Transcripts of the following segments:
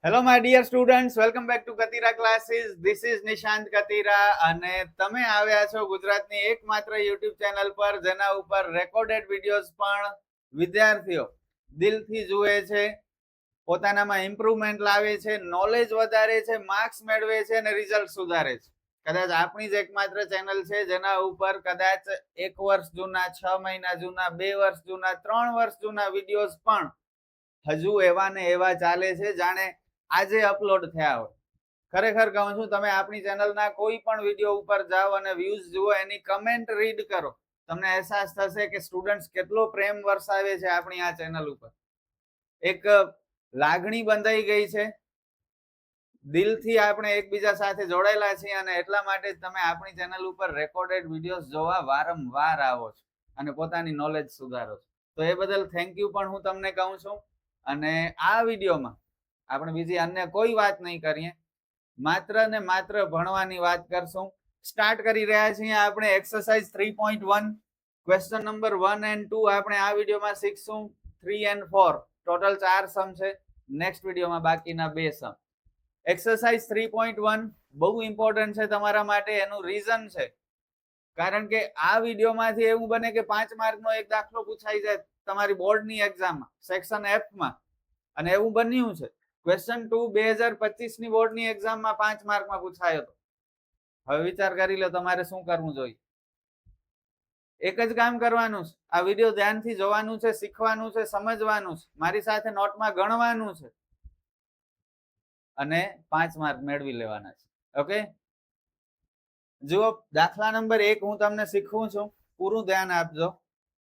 Hello my dear students, welcome back to Katira classes. This is Nishant Katira અને તમે આવ્યા છો ગુજરાતની એકમાત્ર યુટ્યુબ ચેનલ પર જેના ઉપર રેકોર્ડેડ વિડીયોઝ પણ વિદ્યાર્થીઓ દિલથી જુએ છે, પોતાનામાં ઇમ્પ્રુવમેન્ટ લાવે છે, નોલેજ વધારે છે, માર્ક્સ મેળવે છે અને રિઝલ્ટ સુધારે છે. કદાચ આપણી જ એકમાત્ર ચેનલ છે જેના ઉપર કદાચ 1 વર્ષ જૂના, 6 મહિના જૂના, 2 વર્ષ જૂના, 3 વર્ષ જૂના વિડીયોઝ પણ હજુ એવા ને એવા ચાલે છે જાણે આજે અપલોડ થયા હોય. ખરેખર કહું છું, તમે આપણી ચેનલના કોઈ પણ વિડીયો ઉપર જાઓ અને વ્યૂઝ જુઓ, એની કમેન્ટ રીડ કરો, તમને અહેસાસ થશે કે સ્ટુડન્ટ્સ કેટલો પ્રેમ વરસાવે છે આપણી આ ચેનલ ઉપર. એક લાગણી બંધાઈ ગઈ છે, દિલથી આપણે એકબીજા સાથે જોડાયેલા છીએ અને એટલા માટે જ તમે આપણી ચેનલ ઉપર રેકોર્ડેડ વિડીયોઝ જોવા વારંવાર આવો છો અને પોતાની નોલેજ સુધારો છો. તો એ બદલ થેન્ક યુ પણ હું તમને કહું છું. અને આ વિડીયોમાં આપણે બીજી અન્ય કોઈ વાત નહીં કરીએ, માત્ર ને માત્ર ભણવાની વાત કરશું. સ્ટાર્ટ કરી રહ્યા છીએ આપણે એક્સરસાઇઝ 3.1. ક્વેશ્ચન નંબર 1 and 2 આપણે આ વિડીયોમાં શીખશું. 3 and 4 ટોટલ 4 સમ છે. નેક્સ્ટ વિડીયોમાં બાકીના 2 સમ. એક્સરસાઇઝ 3.1 બહુ ઇમ્પોર્ટન્ટ છે તમારા માટે. એનું રીઝન છે કારણ કે આ વિડીયોમાંથી એવું બને કે 5 માર્કનો એક દાખલો પૂછાઈ જાય તમારી બોર્ડની એક્ઝામમાં સેક્શન એફ માં, અને એવું બન્યું છે. ક્વેશ્ચન 2 2025 ની બોર્ડની એક્ઝામમાં 5 માર્કમાં પૂછાયો હતો. હવે વિચાર કરી લો તમારે શું કરવું જોઈએ. એક જ કામ કરવાનું છે, આ વિડીયો ધ્યાનથી જોવાનું છે, શીખવાનું છે, સમજવાનું છે, મારી સાથે નોટમાં ગણવાનું છે અને 5 માર્ક મેળવી લેવાના છે. ઓકે, જુઓ દાખલા નંબર 1 હું તમને શીખવું છું, પૂરું ધ્યાન આપજો.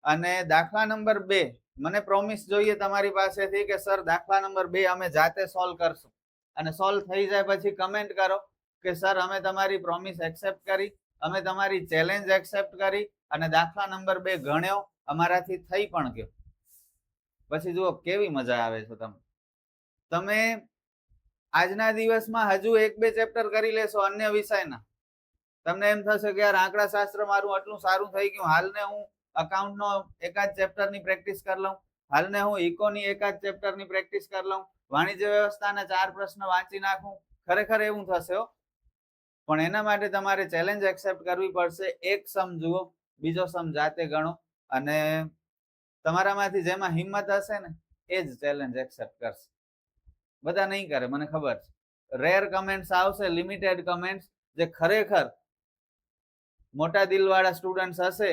અને દાખલા નંબર 2 મને પ્રોમિસ જોઈએ તમારી પાસેથી કે સર દાખલા નંબર 2 અમે જાતે સોલ્વ કરશું. અને સોલ્વ થઈ જાય પછી કમેન્ટ કરો કે સર અમે તમારી પ્રોમિસ એક્સેપ્ટ કરી, અમે તમારી ચેલેન્જ એક્સેપ્ટ કરી અને દાખલા નંબર 2 ગણ્યો, અમારાથી થઈ પણ ગયો. પછી જુઓ કેવી મજા આવે છે. તમે આજના દિવસમાં હજુ 1-2 ચેપ્ટર કરી લેશો અન્ય વિષયના, તમને એમ થશે કે યાર આંકડા શાસ્ત્ર મારું આટલું સારું થઈ ગયું, હાલને હું અકાઉન્ટનો એકાદ ચેપ્ટરની પ્રેક્ટિસ કરી લઉં, હાલને હું ઇકોની એકાદ ચેપ્ટરની પ્રેક્ટિસ કરી લઉં, વાણિજ્ય વ્યવસ્થાના 4 પ્રશ્ન વાંચી નાખું. ખરેખર એવું થશે હો, પણ એના માટે તમારે ચેલેન્જ એક્સેપ્ટ કરવી પડશે. એક સમ જુઓ, બીજો સમ જાતે ગણો અને તમારામાંથી જેમાં હિંમત હશે ને એ જ ચેલેન્જ એક્સેપ્ટ કરશે. બધા નહીં કરે મને ખબર છે. રેર કમેન્ટ્સ આવશે, લિમિટેડ કમેન્ટ્સ, જે ખરેખર મોટા દિલવાળા સ્ટુડન્ટ્સ હશે,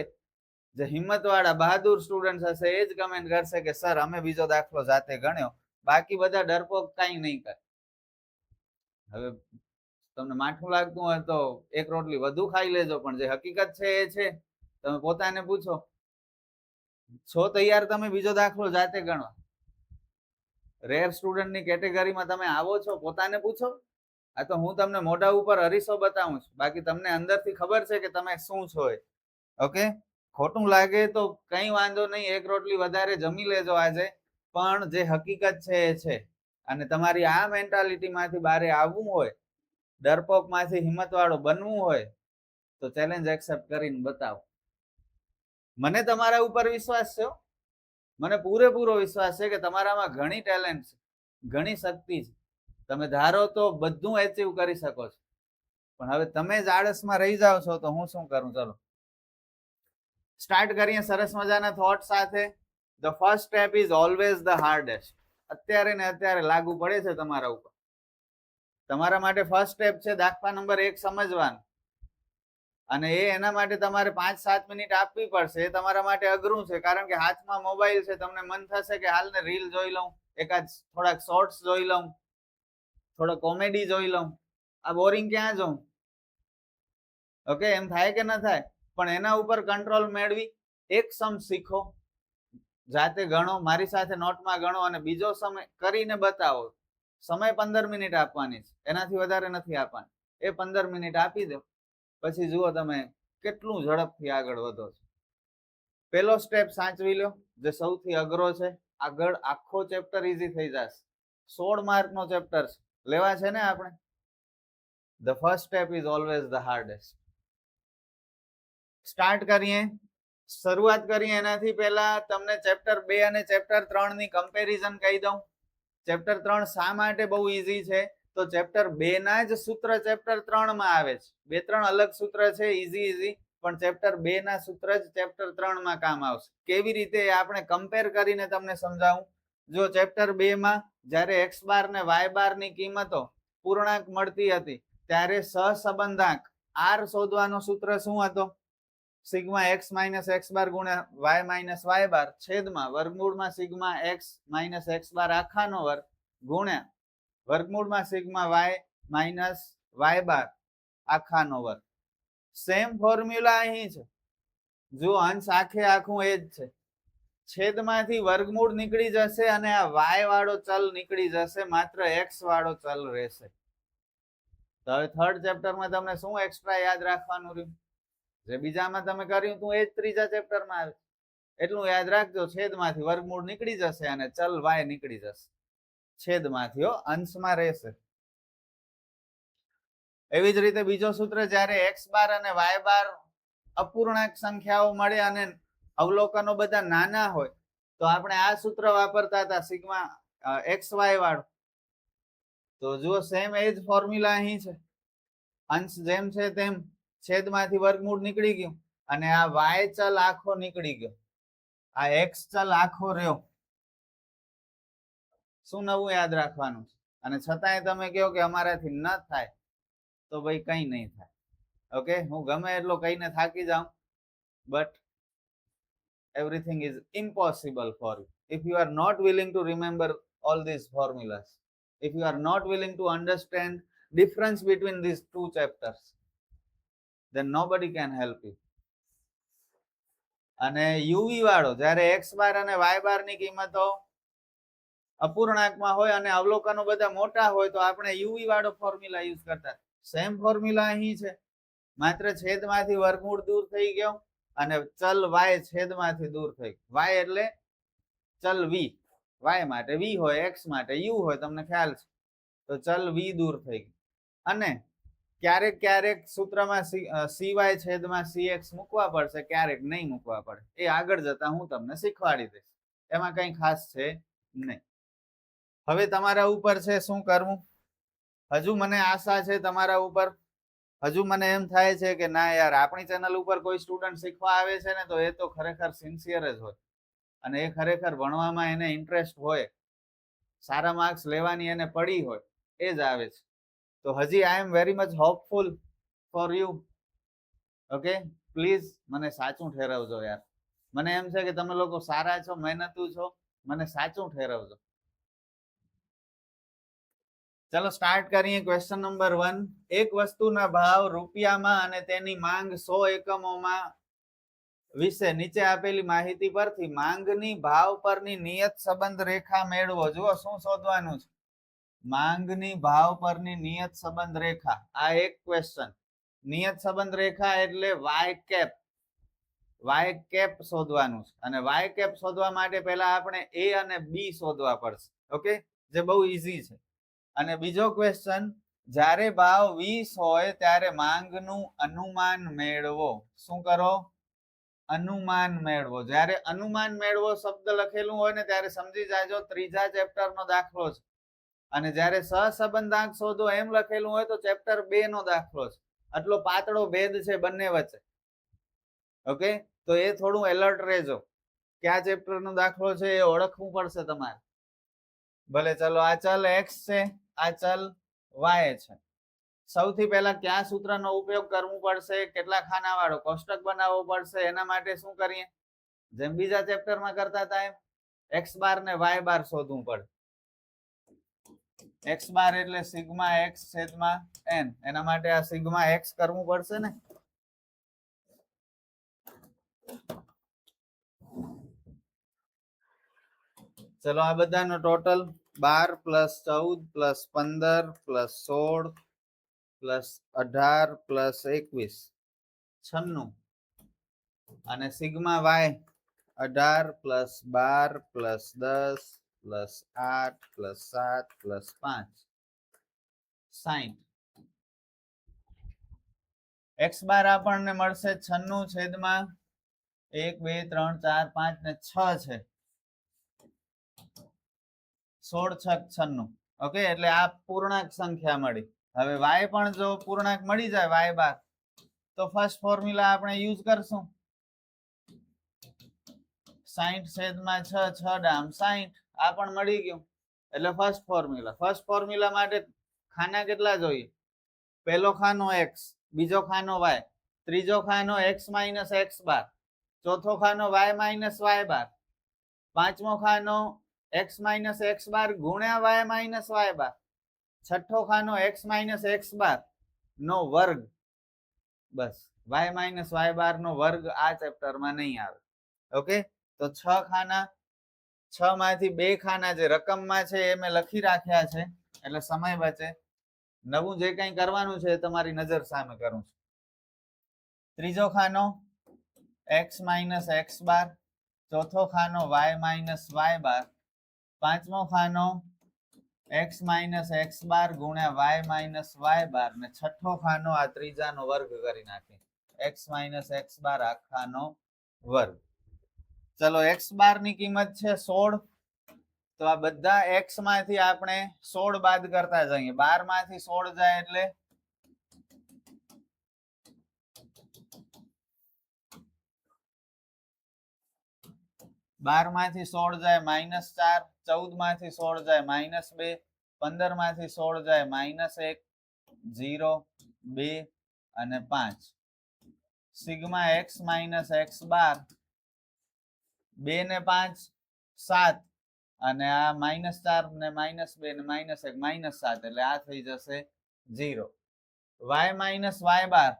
જે હિંમતવાળા બહાદુર સ્ટુડન્ટ હશે, એ જ કમેન્ટ કરશે કે સર અમે બીજો દાખલો જાતે ગણ્યો. બાકી બધા ડરપોક કઈ નહીં કરે. હવે તમને માઠું લાગતું હોય તો એક રોટલી વધુ ખાઈ લેજો, પણ જે હકીકત છે એ છે. તમે પોતાને પૂછો, છો તૈયાર તમે બીજો દાખલો જાતે ગણવા? રેર સ્ટુડન્ટની કેટેગરીમાં તમે આવો છો? પોતાને પૂછો. આ તો હું તમને મોઢા ઉપર અરીસો બતાવું છું, બાકી તમને અંદરથી ખબર છે કે તમે શું છો. ઓકે, ખોટું લાગે તો કઈ વાંધો નહીં, એક રોટલી વધારે જમી લેજો આજે, પણ જે હકીકત છે એ છે. અને તમારી આ મેન્ટાલિટીમાંથી બહાર આવવું હોય, ડરપોકમાંથી હિંમતવાળો બનવું હોય તો ચેલેન્જ એક્સેપ્ટ કરીને બતાવો. મને તમારા ઉપર વિશ્વાસ છે, મને પૂરેપૂરો વિશ્વાસ છે કે તમારામાં ઘણી ટેલેન્ટ છે, ઘણી શક્તિ છે. તમે ધારો તો બધું એચીવ કરી શકો છો, પણ હવે તમે જ આળસમાં રહી જાઓ છો તો હું શું કરું. ચલો સ્ટાર્ટ કરીએ સરસ મજાના થોટ સાથે. The first step is always the hardest. અત્યારે ને અત્યારે લાગુ પડે છે તમારા ઉપર. તમારા માટે ફર્સ્ટ સ્ટેપ છે દાખલા નંબર 1 સમજવાનું, અને એના માટે તમારે 5-7 મિનિટ આપવી પડશે. એ તમારા માટે અઘરું છે કારણ કે હાથમાં મોબાઈલ છે. તમને મન થશે કે હાલને રીલ જોઈ લઉં, એકાદ થોડાક શોર્ટ્સ જોઈ લઉં, થોડો કોમેડી જોઈ લઉં, આ બોરિંગ ક્યાં જોઉં. ઓકે, એમ થાય કે ન થાય? પણ એના ઉપર કંટ્રોલ મેળવી એક સમ શીખો, જાતે ગણો, મારી સાથે નોટમાં ગણો અને બીજો સમય કરીને બતાવો. સમય 15 મિનિટ આપવાની છે, એનાથી વધારે નથી આપવાની. એ 15 મિનિટ આપી દો, પછી જુઓ તમે કેટલું ઝડપથી આગળ વધો છો. પહેલો સ્ટેપ સાચવી લો, જે સૌથી અઘરો છે. આગળ આખો ચેપ્ટર ઈઝી થઈ જશે. 16 માર્કનો ચેપ્ટર લેવા છે ને આપણે. The first step is always the hardest. Start કરીએ, શરૂઆત કરીએ. એનાથી પહેલા તમને ચેપ્ટર 2 અને ચેપ્ટર 3 ની કમ્પેરિઝન કહી દઉં. ચેપ્ટર 3 શા માટે બહુ ઈઝી છે? તો ચેપ્ટર 2 ના જ સૂત્ર ચેપ્ટર 3 માં આવે છે. 2-3 અલગ સૂત્ર છે ઈઝી, પણ ચેપ્ટર 2 ના સૂત્ર જ ચેપ્ટર 3 માં કામ આવશે. કેવી રીતે આપણે કમ્પેર કરીને તમને સમજાવું. જો ચેપ્ટર 2 માં જ્યારે x બાર ને y બાર ની કિંમતો પૂર્ણાંક મળતી હતી ત્યારે સહસંબંધાંક r શોધવાનો સૂત્ર શું હતો? Sigma x minus X bar ગુણ્યા y માઇનસ વાય બાર છેદમાં વર્ગમૂળમાં sigma x minus X bar આખાનો વર્ગ ગુણ્યા વર્ગમૂળમાં sigma y minus Y bar આખાનો વર્ગ. સેમ ફોર્મ્યુલા અહીં છે. જો અંશ આખે આખું એ જ છે. છેદમાંથી વર્ગમૂળ નીકળી જશે અને આ y વાળો ચલ નીકળી જશે, માત્ર x વાળો ચલ રહેશે. તો હવે થર્ડ ચેપ્ટરમાં તમને શું એક્સ્ટ્રા યાદ રાખવાનું રહ્યું? જે બીજામાં તમે કર્યું તું એ જ ત્રીજા ચેપ્ટરમાં આવે. એટલું યાદ રાખજો, છેદમાંથી વર્ગમૂળ નીકળી જશે અને ચલ y નીકળી જશે. છેદમાંથી અંશમાં રહેશે. એવી જ રીતે બીજો સૂત્ર, જ્યારે x બાર અને y બાર અપૂર્ણાંક સંખ્યાઓ મળે અને અવલોકનો બધા નાના હોય તો આપણે આ સૂત્ર વાપરતા હતા, સિગ્મા xy વાળું. તો જુઓ સેમ એ જ ફોર્મ્યુલા અહીં છે. અંશ જેમ છે તેમ છેદમાંથી વર્ગમૂળ નીકળી ગયું અને આ y ચલ આખો નીકળી ગયો, આ x ચલ આખો રહ્યો. શું નવું યાદ રાખવાનું છે? અને છતાંય તમે કહો કે અમારાથી ન થાય, તો ભાઈ કઈ નહીં થાય. ઓકે, હું ગમે એટલો કહીને થાકી જાઉં, but everything is impossible for you if you are not willing to remember all these formulas, if you are not willing to understand difference between these two chapters, then nobody can help you. અને uv વાળો, જ્યારે x બાર અને y બાર ની કિંમતો અપૂર્ણાંકમાં હોય અને અવલોકનો બધા મોટા હોય તો આપણે uv વાળો ફોર્મ્યુલા યુઝ કરતા. સેમ ફોર્મ્યુલા અહીં છે, માત્ર છેદમાંથી વર્ગમૂળ દૂર થઈ ગયો અને ચલ y છેદમાંથી દૂર થઈ ગયો. y એટલે ચલ v, y માટે v હોય, x માટે u હોય, તમને ખ્યાલ છે. તો ચલ v દૂર થઈ ગયું. અને ક્યારેક ક્યારેક સૂત્રમાં cy છેદમાં cx મૂકવા પડશે, ક્યારેક નહીં મૂકવા પડે. એ આગળ જતા હું તમને શીખવાડી દઈશ, એમાં કઈ ખાસ છે નહીં. હવે તમારા ઉપર છે શું કરવું. હજુ મને આશા છે તમારા ઉપર, હજુ મને એમ થાય છે કે ના યાર, આપણી ચેનલ ઉપર કોઈ સ્ટુડન્ટ શીખવા આવે છે ને તો એ તો ખરેખર સિન્સિયર જ હોય અને એ ખરેખર ભણવામાં એને ઇન્ટરેસ્ટ હોય, સારા માર્ક્સ લેવાની એને પડી હોય, એ જ આવે છે. તો હજી I am very much hopeful for you. Okay, please મને સાચું ઠેરવજો યાર. મને એમ છે કે તમે લોકો સારા છો, મહેનતુ છો, મને સાચું ઠેરવજો. ચલો સ્ટાર્ટ કરીએ. Question number 1. એક વસ્તુના ભાવ રૂપિયામાં અને તેની માંગ 100 એકમોમાં વિશે નીચે આપેલી માહિતી પરથી માંગની ભાવ પરની નિયત સંબંધ રેખા મેળવો. જુઓ શું શોધવાનું છે. માંગની ભાવ પરની નિયત સંબંધ રેખા. આ એક ક્વેશ્ચન. નિયત સંબંધ રેખા એટલે y કેપ. y કેપ શોધવાનું છે અને y કેપ શોધવા માટે પહેલા આપણે a અને b શોધવા પડશે. ઓકે, જે બહુ ઈઝી છે. અને બીજો ક્વેશ્ચન, જ્યારે ભાવ 20 હોય ત્યારે માંગનું અનુમાન મેળવો. શું કરો? અનુમાન મેળવો. જ્યારે અનુમાન મેળવો શબ્દ લખેલું હોય ને ત્યારે સમજી જાજો ત્રીજા ચેપ્ટરનો દાખલો છે. અને જ્યારે સહસંબંધાંક શોધો એમ લખેલું હોય તો ચેપ્ટર 2 નો દાખલો છે. આટલો પાતળો ભેદ છે બંને વચ્ચે. ઓકે, તો એ થોડું એલર્ટ રહેજો. કયા ચેપ્ટર નો દાખલો છે એ ઓળખવું પડશે તમારે. ભલે ચલો, આ ચલ x છે, આ ચલ y છે. સૌથી પહેલા કયા સૂત્રનો ઉપયોગ કરવો પડશે? કેટલા ખાના વાળો કોષ્ટક બનાવવો પડશે. એના માટે શું કરીએ? જેમ બીજા ચેપ્ટરમાં કરતા હતા એમ x બાર ને y બાર શોધવું પડે. x બાર એટલે સિગ્મા x છેદમાં n. એના માટે આ સિગ્મા x કરવું પડશે ને. ચલો, આ બધાનો total 12 plus 14 plus 15 plus 16 plus 18 plus 21 96. અને sigma y 18 plus 12 plus 10 plus 8 plus 7 plus 5 60. x બાર આપણને મળશે 96 છેદમાં 1 2 3 4 5 ને 6 છે. 16 છક 96. ઓકે, એટલે આ પૂર્ણાંક સંખ્યા મળી. હવે y પણ જો પૂર્ણાંક મળી જાય y બાર, તો ફર્સ્ટ ફોર્મ્યુલા આપણે યુઝ કરશું. 60/6 6 ડામ 60. આ પણ મળી ગયું. એટલે ફર્સ્ટ ફોર્મ્યુલા માટે ખાના કેટલા જોઈએ? પહેલો ખાનો x, બીજો ખાનો y, ત્રીજો ખાનો x માઇનસ x બાર, ચોથો ખાનો y માઇનસ y બાર, પાંચમો ખાનો x માઇનસ x બાર ગુણ્યા y માઇનસ y બાર, છઠ્ઠો ખાનો x માઇનસ x બાર નો વર્ગ. બસ, y માઇનસ y બાર નો વર્ગ આ ચેપ્ટરમાં નહીં આવે. ઓકે, તો 6 ખાના, 6 માંથી 2 ખાના જે રકમમાં છે એ મેં લખી રાખ્યા છે, એટલે સમય બચે. નવું જે કંઈ કરવાનું છે તમારી નજર સામે કરું છું. ત્રીજો ખાનો x માઇનસ x બાર, ચોથો ખાનો y માઇનસ y બાર, પાંચમો ખાનો x માઇનસ x બાર ગુણ્યા y માઇનસ y બાર, ને છઠ્ઠો ખાનો આ ત્રીજાનો વર્ગ કરી નાખીએ, x માઇનસ x બાર આખાનો વર્ગ. ચલો, x બાર ની કિંમત છે 16. તો આ બધા x માંથી આપણે 16 બાદ કરતા જઈએ. 12 માંથી 16 જાય એટલે 12 માંથી 16 જાય -4, 14 માંથી 16 જાય -2, 15 માંથી 16 જાય -1, 0, 2 અને 5. સિગ્મા x માઇનસ x બાર 2 ને 5 7, અને આ -4 ને -2 ને -1 -7, એટલે આ થઈ જશે 0. y માઇનસ y બાર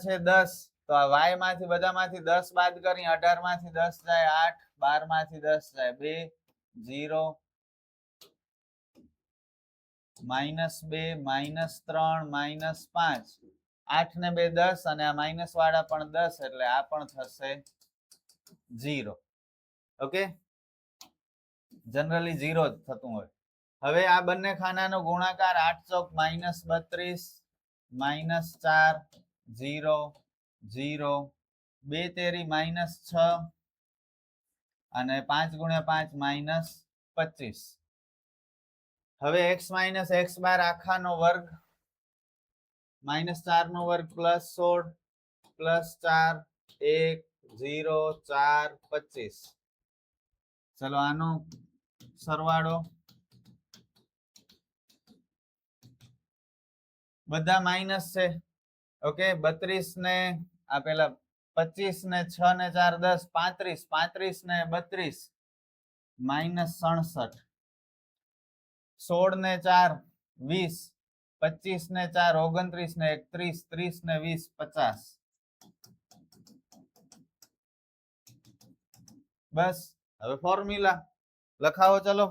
છે 10. તો આ y માંથી બધામાંથી 10 બાદ કરી 18 માંથી 10 જાય 8, 12 માંથી 10 જાય 2, 0, -2, -3, -5. 8 ને 2 10, અને આ માઇનસ વાળા પણ 10, એટલે આ પણ થશે 0. ઓકે, જનરલી 0 જ થતું હોય. હવે આ બંને ખાનાનો ગુણાકાર 8 ચોક -32, -4, 0, 0, 2 તેરી -6, અને 5 ગુણ્યા 5 -25. હવે x માઇનસ x બાર આખાનો વર્ગ, -4 નો વર્ગ +16 +4 1 0 4 25. ચલો, આનો સરવાળો બધા માઇનસ છે. ઓકે, 32 ને આ પેલા 25 ને 6 ને 4 10, 35, 35 ને 32 -67, 16 ને 4 20, 25 ને 4 29 ને 1 30, 30 ને 20 50. બસ, હવે ફોર્મ્યુલા લખાવો. ચલો,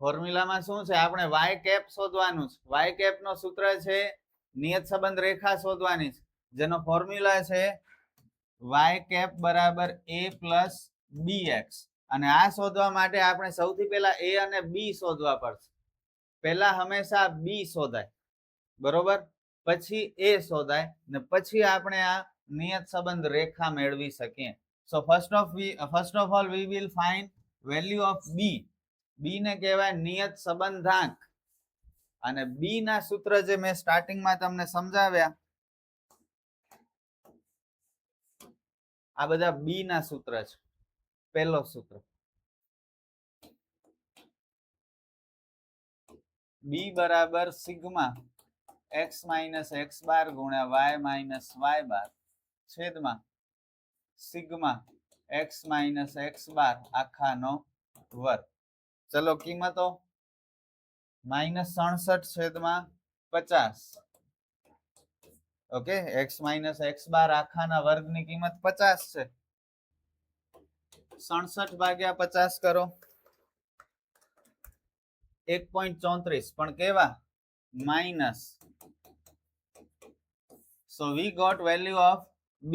ફોર્મ્યુલામાં શું છે? આપણે y કેપ શોધવાનું છે. y કેપ નો સૂત્ર છે નિયત સંબંધ રેખા શોધવાની છે, જેનો ફોર્મ્યુલા છે y કેપ બરાબર a પ્લસ bx. અને આ શોધવા માટે આપણે સૌથી પહેલા a અને b શોધવા પડશે. પહેલા હંમેશા b શોધાય, બરોબર, પછી a શોધાય, ને પછી આપણે આ નિયત સંબંધ રેખા મેળવી શકીએ. So first of all we will find value of b. b ને કહેવાય નિયત સંબંધાંક. અને b ના સૂત્ર જે મેં સ્ટાર્ટિંગમાં તમને સમજાવ્યા, આ બધા b ના સૂત્ર છે. પહેલો સૂત્ર b બરાબર સિગ્મા x માઇનસ x બાર ગુણ્યા y માઇનસ y બાર છેદમાં સિગ્મા x માઇનસ x બાર આખાનો વર્ગ. ચલો, કિંમતો -67/50. ઓકે, x માઇનસ x બાર આખાના વર્ગની કિંમત 50 છે. 67/50 કરો, 1.34, પણ કેવા? Minus. So we got value of b.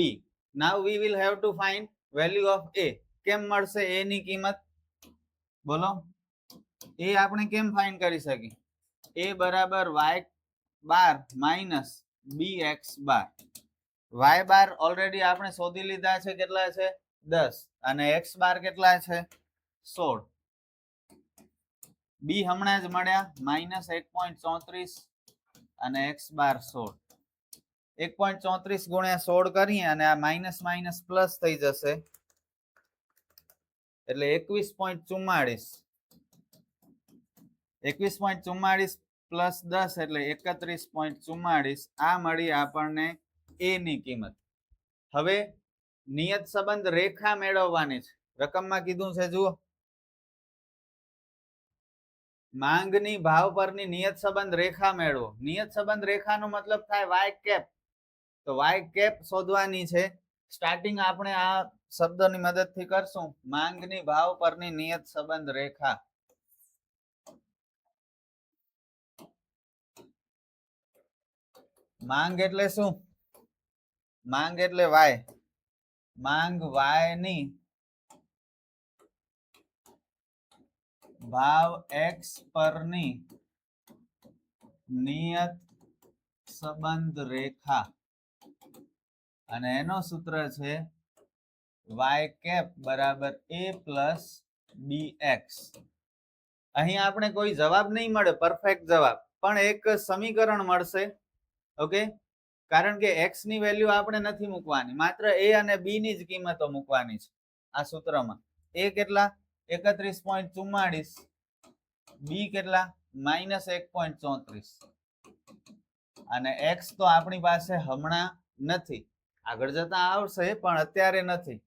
Now we will have to find value of a. કેમ મળશે a ની કિંમત? બોલો, a આપણે કેમ ફાઇન્ડ કરી શકીએ? a બરાબર y બાર માઇનસ bx બાર. વાય બાર ઓલરેડી આપણે શોધી લીધા છે, કેટલા છે 10, અને એક્સ બાર કેટલા છે 16. બી હમણાં જ મળ્યા -1.34 અને એક્સ બાર 16. 1.34 ગુણ્યા 16 કરીએ અને આ માઇનસ માઇનસ પ્લસ થઈ જશે એટલે 21.44. 21.44 પ્લસ 10 એટલે 31.44. આ મળી આપણને એ ની કિંમત. હવે નિયત સંબંધ રેખા મેળવવાની છે. રકમમાં કીધું છે જુઓ, માંગની ભાવ પરની નિયત સંબંધ રેખા મેળવો. નિયત સંબંધ રેખાનો મતલબ થાય વાય કેપ. તો વાય કેપ શોધવાની છે. સ્ટાર્ટિંગ આપણે આ શબ્દની મદદથી કરશું. માંગની ભાવ પરની નિયત સંબંધ રેખા. માંગ એટલે શું? માંગ એટલે વાય. માંગ વાય ની ભાવ એક્સ પરની નિયત સંબંધ રેખા, અને એનો સૂત્ર છે વાય કેપ બરાબર a પ્લસ bx. અહીં આપણે કોઈ જવાબ નહીં મળે પરફેક્ટ જવાબ, પણ એક સમીકરણ મળશે. ઓકે, કારણ કે x ની વેલ્યુ આપણે નથી મૂકવાની, માત્ર a અને b ની જ કિંમતો મૂકવાની છે આ સૂત્રમાં. a કેટલા 31.44, b કેટલા -1.34, અને x તો આપણી પાસે હમણાં નથી, આગળ જતા આવશે પણ અત્યારે નથી.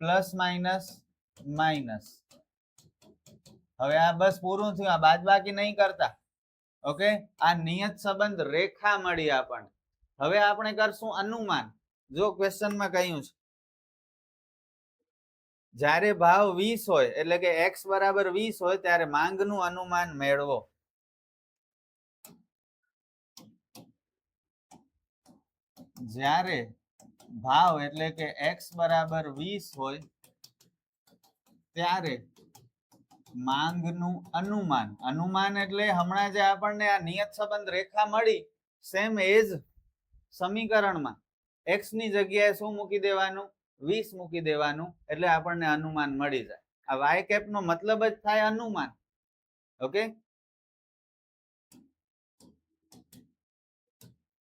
Plus minus minus. હવે આ બસ પૂરું થયું, આ બાદબાકી નહીં કરતા. ઓકે, આ નિયત સંબંધ રેખા મળી આપણને. હવે આપણે કરશું અનુમાન. જો ક્વેશ્ચનમાં કહ્યું છે જ્યારે ભાવ 20 હોય એટલે કે x બરાબર 20 હોય ત્યારે માંગનું અનુમાન મેળવો. જ્યારે ભાવ એટલે કે x બરાબર 20 હોય ત્યારે માંગનું અનુમાન. અનુમાન એટલે હમણાં જે આપણને આ નિયત સંબંધ રેખા મળી, સેમ એજ સમીકરણમાં x ની જગ્યાએ શું મૂકી દેવાનું? 20 મૂકી દેવાનું, એટલે આપણને અનુમાન મળી જાય. આ વાય કેપ નો મતલબ જ થાય અનુમાન. Okay,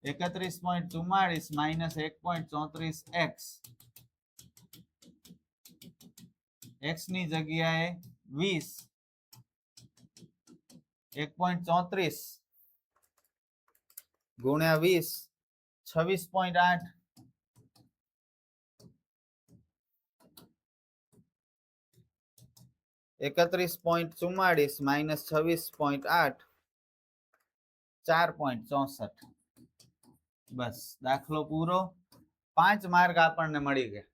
31.44 minus 1.34x. x ની જગ્યાએ 20, 1.34 ગુણ્યા 20, 26.8. 31.44 માઇનસ 26.8, 4.64. બસ, દાખલો પૂરો. 5 માર્ક આપણને મળી ગયા.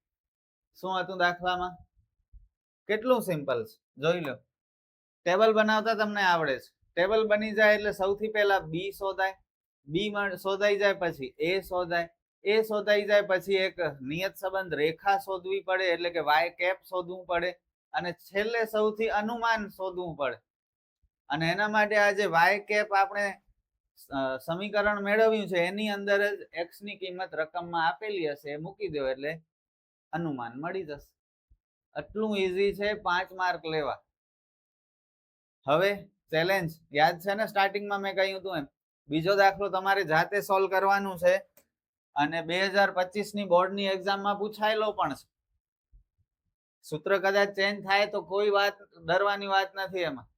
શું હતું દાખલામાં? કેટલું સિમ્પલ છે, જોઈ લો. ટેબલ બનાવતા તમને આવડે છે. ટેબલ બની જાય એટલે સૌથી પહેલા બી શોધાય, બી શોધાઈ જાય પછી એ શોધાય, એ શોધાઈ જાય પછી એક નિયત સંબંધ રેખા શોધવી પડે, એટલે કે વાય કેપ શોધવું પડે, અને છેલ્લે સૌથી અનુમાન શોધવું પડે. અને એના માટે આ જે વાય કેપ આપણે સમીકરણ મેળવ્યું છે એની અંદર જ x ની કિંમત રકમમાં આપેલી હશે, એ મૂકી દો એટલે અનુમાન મળી જશે. આટલું ઈઝી છે 5 માર્ક લેવા. હવે ચેલેન્જ યાદ છે ને, સ્ટાર્ટિંગમાં મેં કહ્યું હતું એમ. બીજો દાખલો તમારે જાતે સોલ્વ કરવાનું છે, અને 2025 ની બોર્ડની એક્ઝામમાં પૂછાયેલો પણ છે. સૂત્ર કદાચ ચેન્જ થાય તો કોઈ વાત ડરવાની વાત નથી. એમાં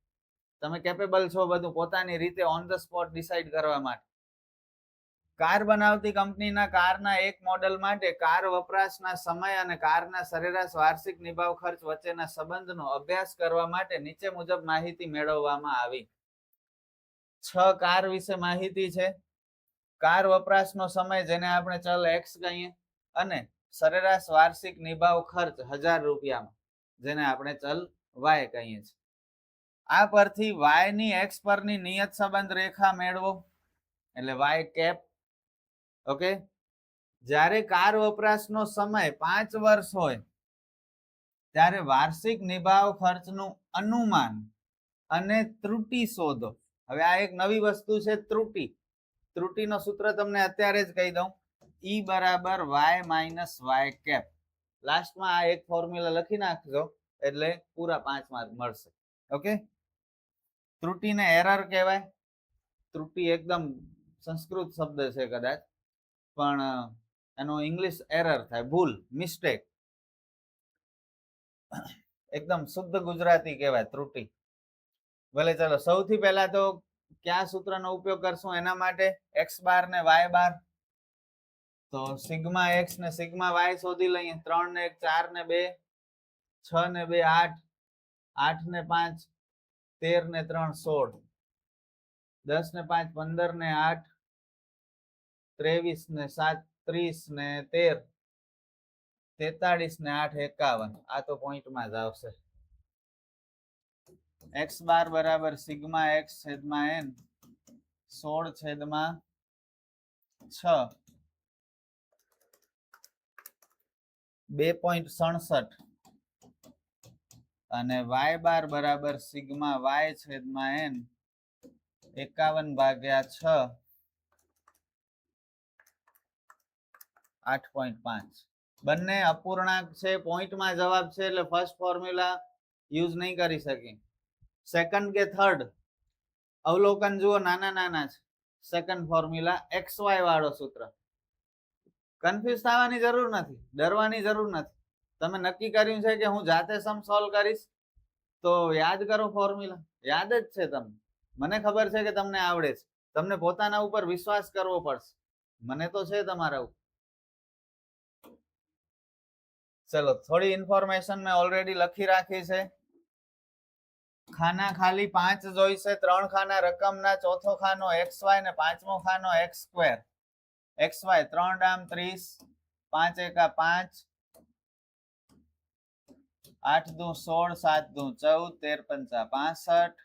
તમે કેપેબલ છો બધું પોતાની રીતે ઓન ધ સ્પોટ ડિસાઈડ કરવા માટે. કાર બનાવતી કંપનીના કારના એક મોડેલ માટે કાર વપરાશના સમય અને કારના સરેરાશ વાર્ષિક નિભાવ ખર્ચ વચ્ચેના સંબંધનો અભ્યાસ કરવા માટે નીચે મુજબ માહિતી મેળવવામાં આવી. 6 કાર વિશે માહિતી છે. કાર વપરાશનો સમય જેને આપણે ચલ x કહીએ, અને સરેરાશ વાર્ષિક નિભાવ ખર્ચ 1000 રૂપિયામાં, જેને આપણે ચલ y કહીએ છીએ. આ પરથી y ની x પરની નિયત સંબંધ રેખા મેળવો, એટલે y કેપ. ઓકે, જ્યારે કાર વપરાશનો સમય 5 વર્ષ હોય ત્યારે વાર્ષિક નિભાવ ખર્ચનું અનુમાન અને ત્રુટિ શોધો. હવે આ એક નવી વસ્તુ છે, ત્રુટિ. ત્રુટીનો સૂત્ર તમને અત્યારે જ કહી દઉં, ઈ બરાબર વાય માઇનસ વાય કેપ. લાસ્ટમાં આ એક ફોર્મ્યુલા લખી નાખજો એટલે પૂરા 5 માર્ક મળશે. ઓકે, ત્રુટીને એરર કહેવાય. ત્રુટી એકદમ સંસ્કૃત શબ્દ છે કદાચ, પણ એનો ઇંગ્લિશ એરર થાય, ભૂલ, મિસ્ટેક. એકદમ શુદ્ધ ગુજરાતી કહેવાય ત્રુટી. ભલે ચાલો સૌથી પહેલા તો કયા સૂત્રનો ઉપયોગ કરશું એના માટે, એક્સ બાર ને વાય બાર. તો સિગ્મા એક્સ ને સિગ્મા વાય શોધી લઈએ. 3 ને 1 4 ને 2 6 ને 2 8 8 ને 5 13 ને 3 16 10 ને 5 15 ને 8 23 ને 7 30 ને 13 43 ને 8 51. આ તો પોઈન્ટમાં જ આવશે. એક્સ બાર બરાબર સિગ્મા એક્સ છેદમાં એન 16 છેદમાં 6 2.67 અને વાય બાર બરાબર સિગ્મા વાય છેદમાં એન 51/6 8.5. બંને અપૂર્ણાંક છે, પોઈન્ટમાં જવાબ છે એટલે ફર્સ્ટ ફોર્મ્યુલા યુઝ નહીં કરી શકી. સેકન્ડ કે થર્ડ અવલોકન જુઓ, નાના નાના છે. સેકન્ડ ફોર્મ્યુલા એક્સ વાય વાળો સૂત્ર. કન્ફ્યુઝ થવાની જરૂર નથી, ડરવાની જરૂર નથી. તમે નક્કી કર્યું છે કે હું જાતે સમ સોલ્વ કરીશ, તો યાદ કરો ફોર્મ્યુલા. યાદ જ છે તમને, મને ખબર છે કે તમને આવડે છે. તમને પોતાના ઉપર વિશ્વાસ કરવો પડશે. મને તો છે તમારા ઉપર. ચલો, થોડી ઇન્ફોર્મેશન મેં ઓલરેડી લખી રાખી છે. ખાના ખાલી 5 જોઈશે. 3 ખાના રકમના, ચોથો ખાનો એક્સ વાય ને પાંચમો ખાનો એક્સ સ્ક્વેર. એક્સ વાય 3 ડામ 30, 5 એકા 5, 8 દુ 16, 7 દુ 14, 13 પંચા 65,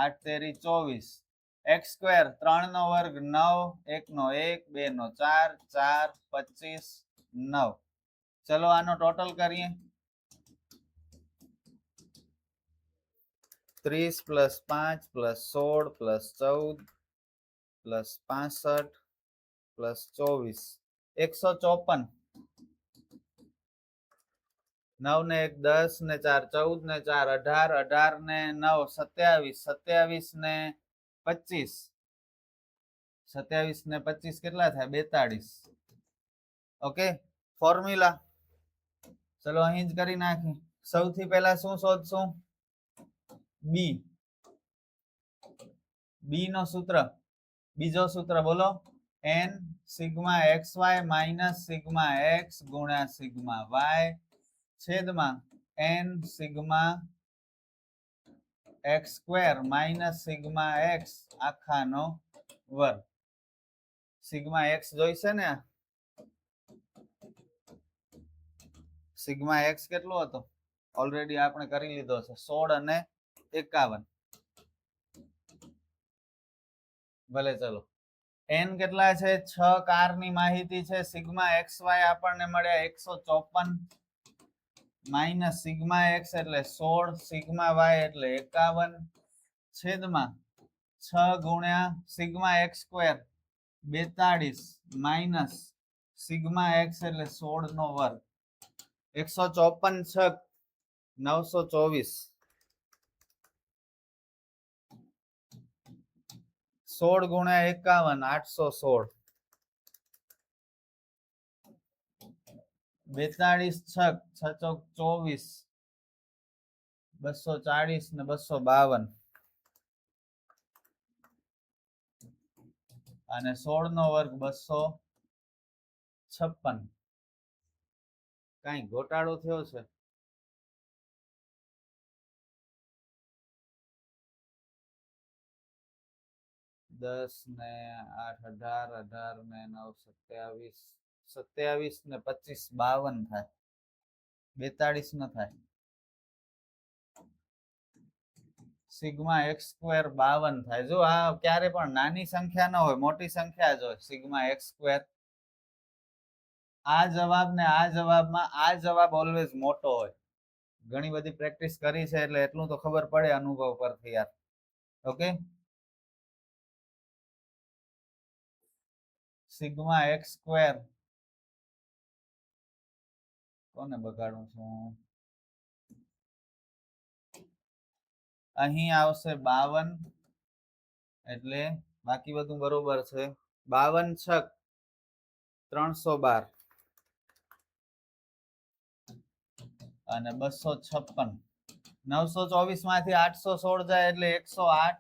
8 તેરી 24. એક્સ સ્ક્વેર 3 નો વર્ગ 9, 1 નો 1, 2 નો 4, 4 25 9. ચલો આનો ટોટલ કરીએ. 30 plus 5 plus 16 plus 14 plus 65 plus 24 154. 9 ને 1 10 ને 4 14 ને 4 18 18 ને 9 27 27 ને 25 27 ને 25 કેટલા થાય? 42. ઓકે, ફોર્મ્યુલા ચલો અહીં જ કરી નાખી. સૌથી પહેલા શું શોધશું? બી. બી નો સૂત્ર, બીજો સૂત્ર બોલો. n sigma x y minus sigma x ગુણ્યા સિગ્મા વાય છેદમાં n sigma x square minus sigma x આખાનો વર્ગ. સિગ્મા એક્સ જોઈશે ને? સિગ્મા એક્સ કેટલો હતો? ઓલરેડી આપણે કરી લીધો છે, 16 અને 51. ભલે ચલો, n કેટલા છે? 6 કારની માહિતી છે. સિગ્મા એક્સ વાય આપણને મળ્યા 154 માઇનસ સિગ્મા એક્સ એટલે 16, સિગ્મા વાય એટલે 51 છેદમાં 6 ગુણ્યા sigma x square 42 minus sigma x એટલે 16 નો વર્ગ. 154 924. 16 ગુણ્યા 51 816. 42 6 6 ચોક 24 240 ને 252 અને 16 નો વર્ગ 256. કઈ ઘોટાળો થયો છે? દસ ને 8 18 18 ને 9 27 27 ને 25 52 થાય, 42 ન થાય. સિગ્મા એક્સ સ્ક્વેર 52 થાય. જો આ ક્યારે પણ નાની સંખ્યા ન હોય, મોટી સંખ્યા જ હોય. Sigma x square. આ જવાબ ને આ જવાબમાં આ જવાબ ઓલવેઝ મોટો હોય. ઘણી બધી પ્રેક્ટિસ કરી છે એટલે એટલું તો ખબર પડે અનુભવ પરથી યાર. ઓકે, સિગ્મા એક્સ સ્ક્વેર, કોને બગાડું છું, અહીં આવશે 52, એટલે બાકી બધું બરોબર છે. 52 છક 312 અને 256. 924 માંથી 816 જાય એટલે 108.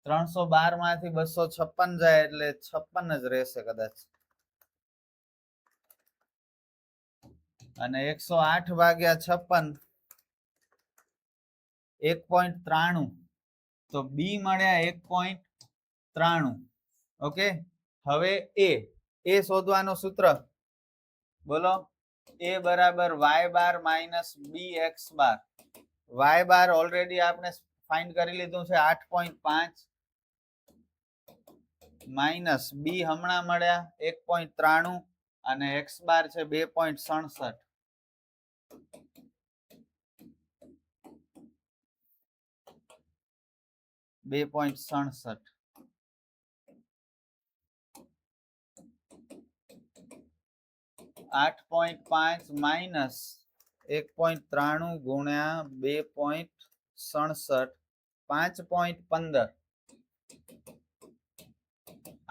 312 માંથી 256 જાય એટલે 56 જ રહેશે કદાચ. અને 108 ભાગ્યા 56 1.93. તો બી મળ્યા 1.93. ઓકે. હવે એ શોધવાનું સૂત્ર બોલો. એ બરાબર y બાર માઇનસ બી એક્સ બાર. y બાર ઓલરેડી આપણે ફાઇન્ડ કરી લીધું છે 8.5 માઇનસ બી હમણાં મળ્યા 1.93 અને એક્સ બાર છે 2.67. 2.67. 8.5 માઇનસ 1.93 ગુણ્યા 2.67 5.15.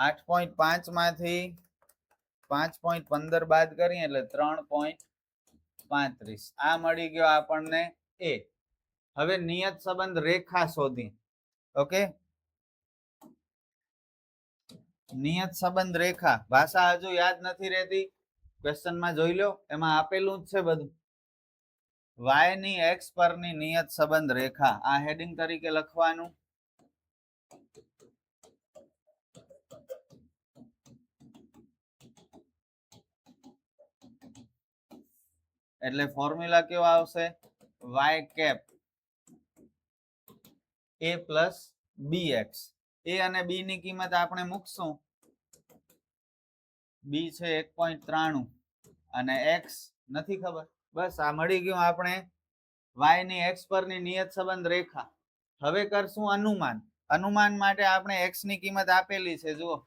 8.5 માંથી 5.15 બાદ કરીએ એટલે 3.35. આ મળી ગયો આપણને એ. હવે નિયત સંબંધ રેખા શોધી. ઓકે, નિયત સંબંધ રેખા ભાષા હજુ યાદ નથી રહેતી, ક્વેશ્ચનમાં જોઈ લો, એમાં આપેલું જ છે બધું. y ની x પરની નિયત સંબંધ રેખા, આ હેડિંગ તરીકે લખવાનું. એટલે ફોર્મ્યુલા કેવો આવશે, y cap a plus bx. a અને b ની કિંમત આપણે મૂકશું. b છે 1.93 અને x નથી ખબર. બસ આ મળી ગયું આપણે y ની x પરની નિયત સંબંધ રેખા. હવે કરશું અનુમાન. અનુમાન માટે આપણે x ની કિંમત આપેલી છે જુઓ.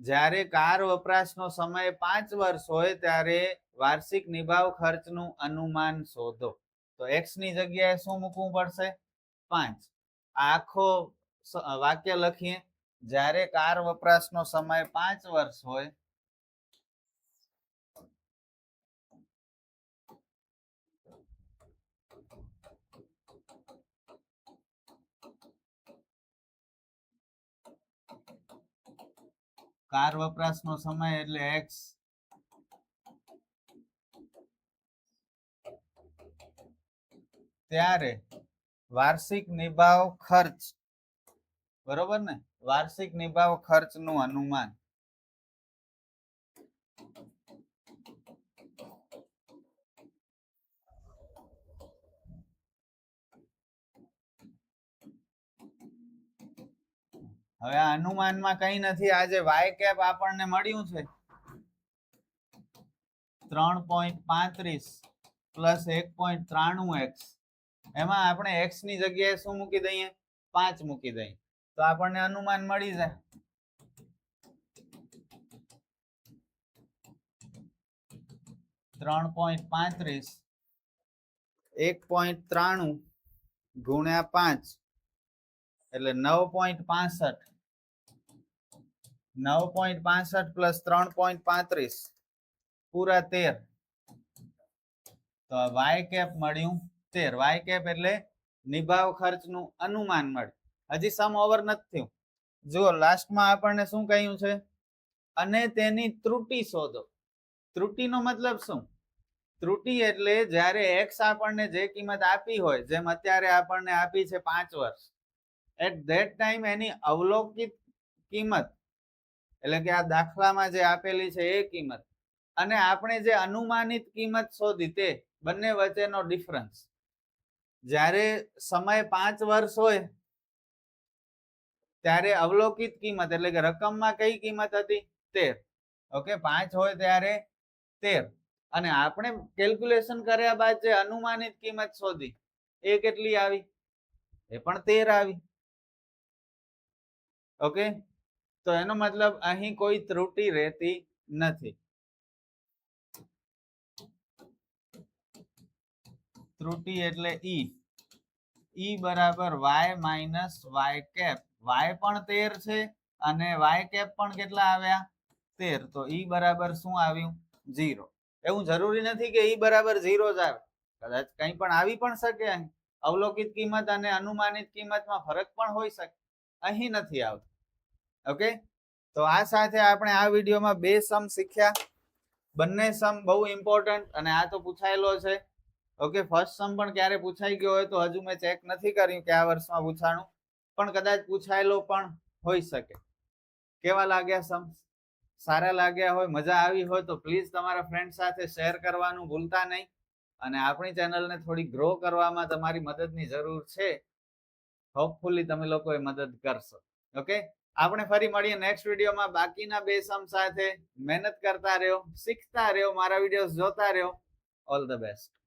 જ્યારે કાર વપરાશનો સમય 5 વર્ષ હોય ત્યારે વાર્ષિક નિભાવ ખર્ચનું અનુમાન શોધો. તો x ની જગ્યાએ શું મૂકવું પડશે, 5. આખો વાક્ય લખીએ. જ્યારે કાર વપરાશનો સમય 5 વર્ષ હોય કાર વપરાશનો સમય એટલે x, ત્યારે વાર્ષિક નિભાવ ખર્ચ, બરોબર ને, વાર્ષિક નિભાવ ખર્ચનું અનુમાન. હવે આ અનુમાનમાં કઈ નથી. આજે y કેપ આપણને મળ્યું છે 3.35 પ્લસ 1.93x. એમાં આપણે x ની જગ્યાએ શું મૂકી દઈએ, 5 મૂકી દઈએ તો આપણને અનુમાન મળી જાય. 3.35 1.93 ગુણ્યા 5 એટલે 9.65. 9.65 પ્લસ 3.35 પૂરા 13. તો y કેપ મળ્યું 13. y કેપ એટલે નિભાવ ખર્ચનું અનુમાન મળે. હજી સમ ઓવર નથી થયું. જુઓ લાસ્ટમાં આપણને શું કહ્યું છે, અને તેની ત્રુટી શોધો. ત્રુટીનો મતલબ શું, ત્રુટી એટલે જ્યારે x આપણને જે કિંમત આપી હોય, જેમ અત્યારે આપણને આપી છે 5 વર્ષ, એટ ધેટ ટાઈમ એની અવલોકિત કિંમત એટલે કે આ દાખલામાં જે આપેલી છે એ કિંમત અને આપણે જે અનુમાનિત કિંમત શોધી તે બંને વચ્ચેનો ડિફરન્સ. જ્યારે સમય 5 વર્ષ હોય ત્યારે અવલોકિત કિંમત એટલે કે રકમમાં કઈ કિંમત હતી, 13. ઓકે, 5 હોય ત્યારે 13 અને આપણે કેલ્ક્યુલેશન કર્યા બાદ જે અનુમાનિત કિંમત શોધી એ કેટલી આવી, એ પણ 13 આવી. ઓકે, તો એનો મતલબ અહીં કોઈ ત્રુટિ રહેતી નથી. ત્રુટિ એટલે ઈ બરાબર y minus y cap. y પણ 13 છે અને y કેપ પણ કેટલા આવ્યા 13. તો ઈ બરાબર શું આવ્યું 0. એવું જરૂરી નથી કે ઈ બરાબર 0 જ આવે, કદાચ કંઈ પણ આવી પણ શકે. અહીં અવલોકિત કિંમત અને અનુમાનિત કિંમતમાં ફરક પણ હોઈ શકે, અહીં નથી આવતો. ઓકે, તો આ સાથે આપણે આ વિડીયોમાં બે સમ શીખ્યા. બંને સમ બહુ ઇમ્પોર્ટન્ટ અને આ તો પૂછાયેલો છે. ઓકે, ફર્સ્ટ સમ પણ ક્યારે પૂછાઈ ગયો હોય તો હજુ મેં ચેક નથી કર્યું કે આ વર્ષમાં પૂછાણું, પણ કદાચ પૂછાયેલો પણ હોઈ શકે. કેવા લાગ્યા સમ? સારા લાગ્યા હોય, મજા આવી હોય તો પ્લીઝ તમારા ફ્રેન્ડ સાથે શેર કરવાનું ભૂલતા નહીં. અને આપણી ચેનલને થોડી ગ્રો કરવામાં તમારી મદદની જરૂર છે. હોપફુલી તમે લોકોએ મદદ કરશો. ઓકે, આપણે ફરી મળીએ નેક્સ્ટ વિડીયોમાં બાકીના બે સમ સાથે. મહેનત કરતા રહ્યો, શીખતા રહ્યો, મારા વિડીયોઝ જોતા રહ્યો. All the best.